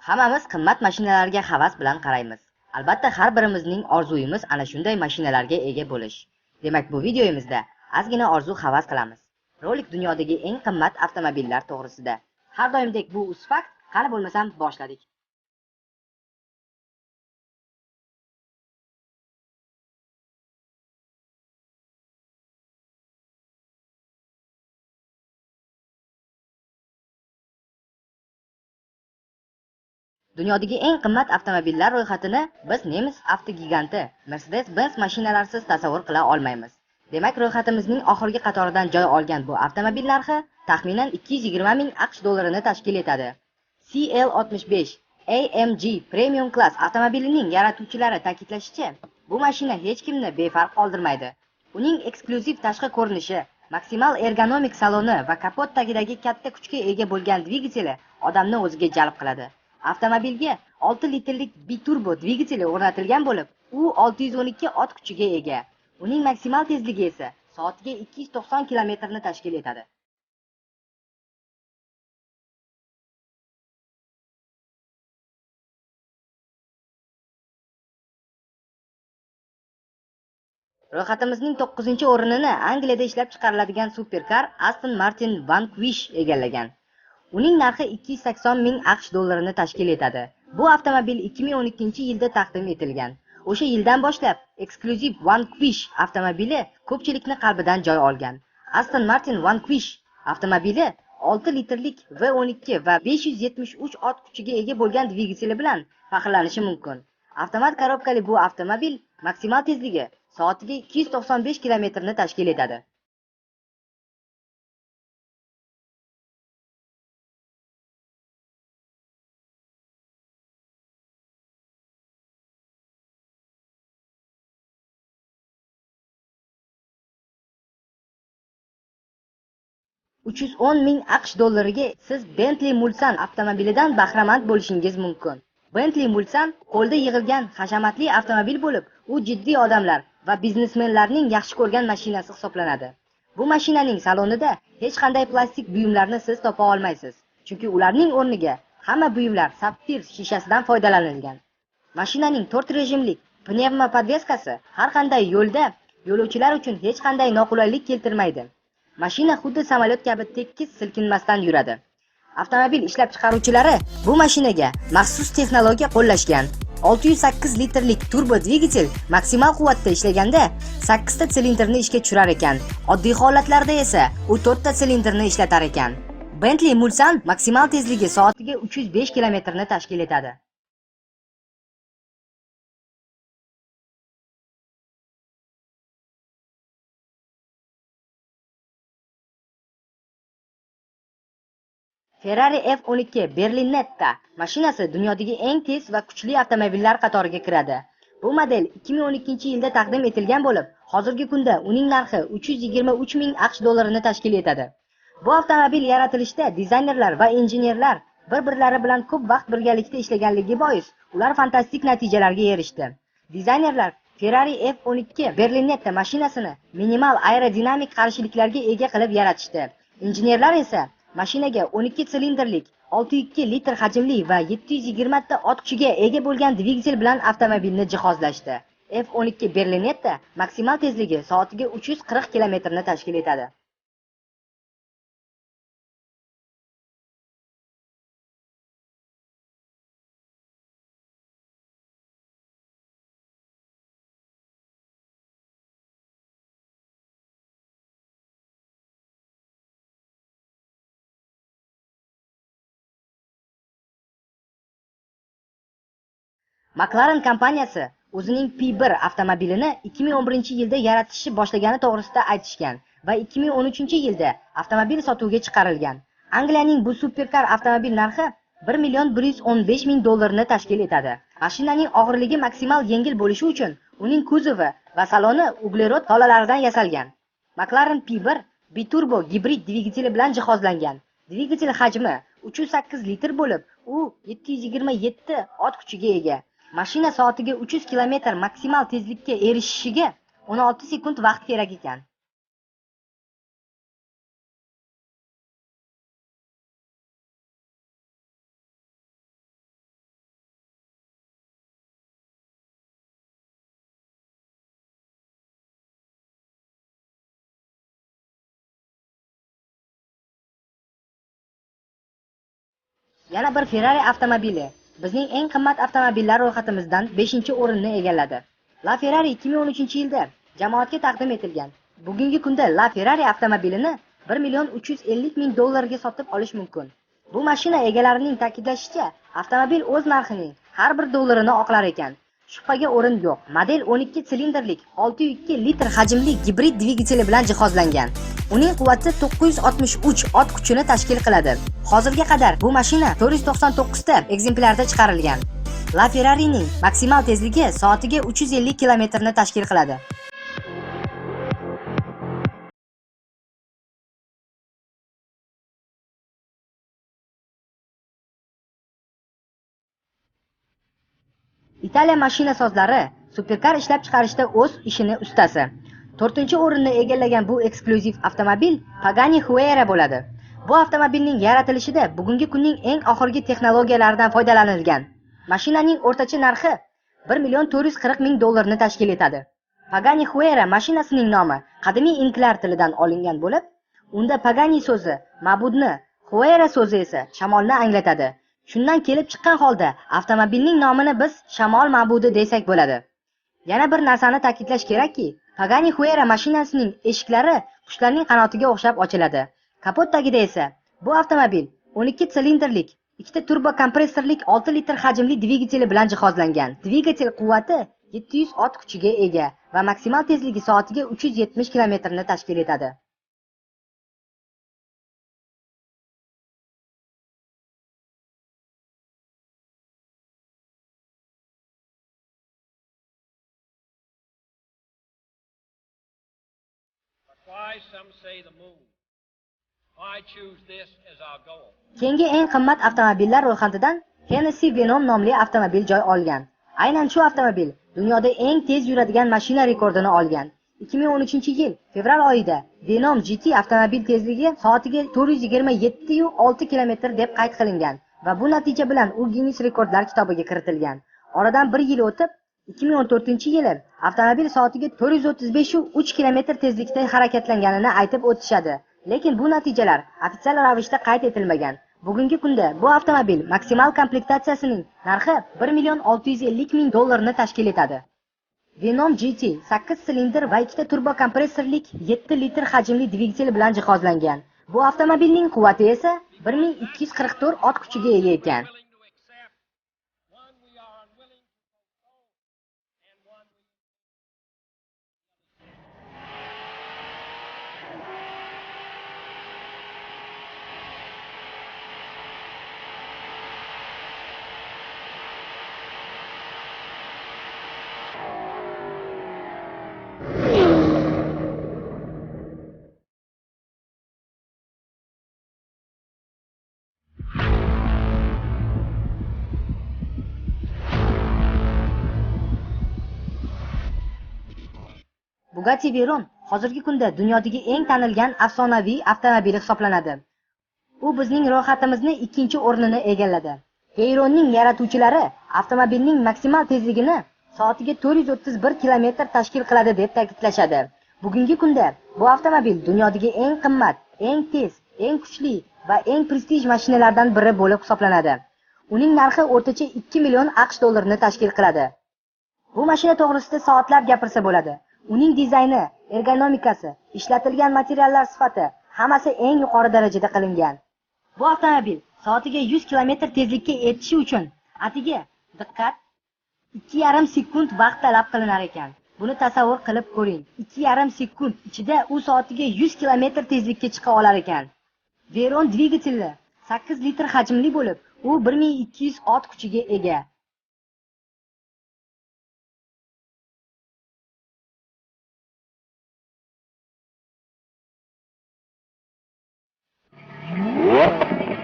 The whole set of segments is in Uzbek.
Hammamiz qimmat mashinalarga havas bilan qaraymiz. Albatta har birimizning orzuyimiz ana shunday mashinalarga ega bo'lish. Demak, bu videomizda ozgina orzu havas qilamiz. Rolik dunyodagi eng qimmat avtomobillar to'g'risida. Har doimdek bu usfakt, qani bo'lmasam boshladik. Dunyodagi eng qimmat avtomobillar ro'yxatini biz nemis avtogiganti Mercedes-Benz mashinalarsiz tasavvur qila olmaymiz. Demak, ro'yxatimizning oxirgi qatoridan joy olgan bu avtomobil narxi taxminan 220 ming AQSh dollarini tashkil etadi. CL65 AMG Premium Class avtomobilining yaratuvchilari ta'kidlashicha, bu mashina hech kimni befarq qoldirmaydi. Uning eksklyuziv tashqi ko'rinishi, maksimal ergonomik saloni va kapot tagidagi katta kuchga ega bo'lgan dvigateli odamni o'ziga jalb qiladi. Avtomobilga 6 litrlik biturbo dvigateli o'rnatilgan bo'lib, u 612 ot kuchiga ega. Uning maksimal tezligi esa soatiga 290 km ni tashkil etadi. Ro'yxatimizning 9-o'rnini Angliyada ishlab chiqariladigan superkar Aston Martin Vanquish egallagan. Uning narxi 280 ming AQSh dollarini tashkil etadi. Bu avtomobil 2012-yilda taqdim etilgan. O'sha yildan boshlab eksklyuziv Vanquish avtomobili ko'pchilikning qalbidan joy olgan. Aston Martin Vanquish avtomobili 6 litrlik V12 va 573 ot kuchiga ega bo'lgan dvigateli bilan faxrlanishi mumkin. Avtomat korobkali bu avtomobil maksimal tezligi soatiga 295 km ni tashkil etadi. $310 ming AQSh dollariga siz Bentley Mulsanne avtomobilidan bahramand bo'lishingiz mumkin. Bentley Mulsanne qo'lda yig'ilgan hashamatli avtomobil bo'lib, u jiddiy odamlar va biznesmenlarning yaxshi ko'rgan mashinasi hisoblanadi. Bu mashinaning salonida hech qanday plastik buyumlarni siz topa olmaysiz, chunki ularning o'rniga hamma buyumlar sapfir shishasidan foydalanilgan. Mashinaning 4 rejimlik pnevma podveskasi har qanday yo'lda yo'lovchilar uchun hech qanday noqulaylik keltirmaydi. Mashina xuddi samolyot kabi tekis silkinmasdan yuradi. Avtomobil ishlab chiqaruvchilari bu mashinaga maxsus texnologiya qo'llashgan. 608 litrlik turbo dvigatel maksimal quvvatda ishlaganda 8 ta silindrni ishga tushirar ekan. Oddiy holatlarda esa u 4 ta silindrni ishlatar ekan. Bentley Mulsanne maksimal tezligi soatiga 305 km ni tashkil etadi. Ferrari F12 Berlinetta mashinasi dunyodagi eng tez va kuchli avtomobillar qatoriga kiradi. Bu model 2012-yilda taqdim etilgan bo'lib, hozirgi kunda uning narxi 323 ming AQSh dollarini tashkil etadi. Bu avtomobil yaratilishda dizaynerlar va injenerlar bir-birlari bilan ko'p vaqt birgalikda ishlaganligi bois, ular fantastik natijalarga erishdi. Dizaynerlar Ferrari F12 Berlinetta mashinasini minimal aerodinamik qarshiliklarga ega qilib yaratishdi. Injenerlar esa mashinaga 12 silindrlik, 6,2 litr hajmli va 720 ta ot kuchiga ega bo'lgan dvigatel bilan avtomobilni jihozlashdi. F12 Berlinetta maksimal tezligi soatiga 340 km ni tashkil etadi. McLaren kompaniyasi o'zining P1 avtomobilini 2011-yilda yaratishni boshlagani to'g'risida aytishgan va 2013-yilda avtomobil sotuvga chiqarilgan. Angliyaning bu superkar avtomobil narxi 1,115 ming dollarni tashkil etadi. Mashinaning og'irligi maksimal yengil bo'lishi uchun uning kuzovi va saloni uglerod tolalaridan yasalgan. McLaren P1 biturbo gibrid dvigateli bilan jihozlangan. Dvigatel hajmi 308 litr bo'lib, u 727 ot kuchiga ega. Mashina soatiga 300 km maksimal tezlikka erishishiga 16 sekund vaqt kerak ekan. Yana bir Ferrari avtomobili bizning eng qimmat avtomobillar ro'yxatimizdan 5-o'rinni egalladi. La Ferrari 2013-yilda jamoatga taqdim etilgan. Bugungi kunda La Ferrari avtomobilini 1.350.000 dollarga sotib olish mumkin. Bu mashina egalarining ta'kidlashicha, avtomobil o'z narxining har bir dollarini oqlar ekan. Shubhaga o'rin yo'q. Model 12 silindrlik 6.2 litr hajmli gibrid dvigateli bilan jihozlangan. Uning quvvati 963 ot kuchini tashkil qiladi. Hozirga qadar bu mashina 499 ta ekzemplyarda chiqarilgan. La Ferrari'ning maksimal tezligi soatiga 350 km ni tashkil qiladi. Italiya mashina sozlari superkar ishlab chiqarishda o'z ishini ustasi. 4-o'rinni egallagan bu eksklyuziv avtomobil Pagani Huayra bo'ladi. Bu avtomobilning yaratilishida bugungi kunning eng oxirgi texnologiyalaridan foydalanilgan. Mashinaning o'rtacha narxi 1.440.000 dollarni tashkil etadi. Pagani Huayra mashinasining nomi qadimiy inklar tilidan olingan bo'lib, unda Pagani so'zi ma'budni, Huayra so'zi esa shamolni anglatadi. Shundan kelib chiqqan holda avtomobilning nomini biz shamol ma'budi desak bo'ladi. Yana bir narsani ta'kidlash kerakki, Pagani Huayra mashinasining eshiklari qushlarning qanotiga o'xshab ochiladi. Kapot tagida esa bu avtomobil 12 silindrlik, 2 ta turbo kompressorlik 6 litr hajmli dvigateli bilan jihozlangan. Dvigatel quvvati 700 ot kuchiga ega va maksimal tezligi soatiga 370 km ni tashkil etadi. Why some say the moon? I choose this as our goal. Keyingi eng qimmat avtomobillar ro'yxatidan Hennessy Venom nomli avtomobil joy olgan. Aynan shu avtomobil dunyoda eng tez yuradigan mashina rekordini olgan. 2013-yil fevral oyida Venom GT avtomobil tezligi soatiga 427.6 km deb qayd qilingan va bu natija bilan u Guinness rekordlar kitobiga kiritilgan. Oradan 1 yil o'tib 2014-yili avtomobil soatiga 435.3 km tezlikda harakatlanganini aytib o'tishadi. Lekin bu natijalar ofitsial ravishda qayd etilmagan. Bugungi kunda bu avtomobil maksimal komplektatsiyasining narxi 1.650.000 dollarni tashkil etadi. Venom GT 8 silindr va 2 ta turbo kompressorlik 7 litr hajmli dvigatel bilan jihozlangan. Bu avtomobilning quvvati esa 1244 ot kuchiga ega ekan. Bugatti Veyron hozirgi kunda dunyodagi eng tanilgan afsonaviy avtomobil hisoblanadi. U bizning ro'yxatimizni 2-o'rnini egalladi. Veyronning yaratuvchilari avtomobilning maksimal tezligini soatiga 431 km tashkil qiladi deb ta'kidlashadi. Bugungi kunda bu avtomobil dunyodagi eng qimmat, eng tez, eng kuchli va eng prestij mashinalardan biri bo'lib hisoblanadi. Uning narxi o'rtacha 2 million AQSh dollarini tashkil qiladi. Bu mashina to'g'risida soatlab gapirsa bo'ladi. Uning dizayni, ergonomikasi, ishlatilgan materiallar sifati hammasi eng yuqori darajada qilingan. Bu avtomobil soatiga 100 km tezlikka yetishi uchun atiga diqqat 2,5 sekund vaqt talab qilinar ekan. Buni tasavvur qilib ko'ring. 2,5 sekund ichida u soatiga 100 km tezlikka chiqa olar ekan. Veyron dvigateli 8 litr hajmli bo'lib, u 1200 ot kuchiga ega.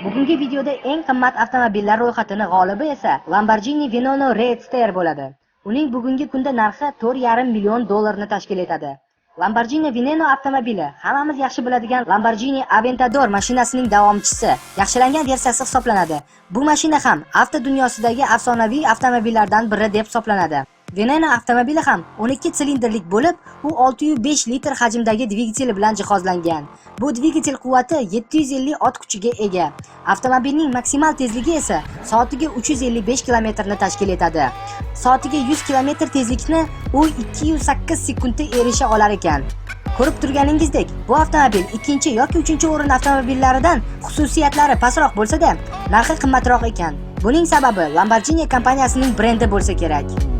Bugungi videoda eng qimmat avtomobillar ro'yxatini g'olibi esa Lamborghini Veneno Roadster bo'ladi. Uning bugungi kunda narxi 4,5 million dollarni tashkil etadi. Lamborghini Veneno avtomobili hammamiz yaxshi biladigan Lamborghini Aventador mashinasining davomchisi, yaxshilangan versiyasi hisoblanadi. Bu mashina ham avto dunyosidagi afsonaviy avtomobillardan biri deb hisoblanadi. Veneno avtomobili ham 12 silindrlik bo'lib, u 605 litr hajmdagi dvigatel bilan jihozlangan. Bu dvigatel quvvati 750 ot kuchiga ega. Avtomobilning maksimal tezligi esa soatiga 355 km ni tashkil etadi. Soatiga 100 km tezlikni u 208 sekundda erisha olar ekan. Ko'rib turganingizdek, bu avtomobil 2 yoki 3 o'rin avtomobillaridan xususiyatlari pastroq bo'lsa-da, narxi qimmatroq ekan. Buning sababi Lamborghini kompaniyasining brendi bo'lsa kerak.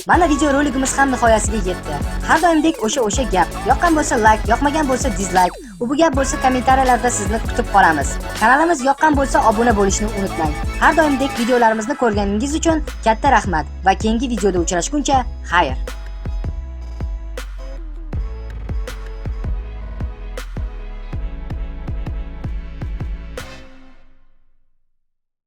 Mana video roligimiz ham nihoyasiga yetdi. Har doimdek o'sha gap. Yoqqan bo'lsa like, yoqmagan bo'lsa dislike, bu gap bo'lsa kommentariyalarda sizni kutib qolamiz. Kanalimiz yoqqan bo'lsa obuna bo'lishni unutmang. Har doimdek videolarimizni ko'rganingiz uchun katta rahmat va keyingi videoda uchrashguncha xayr.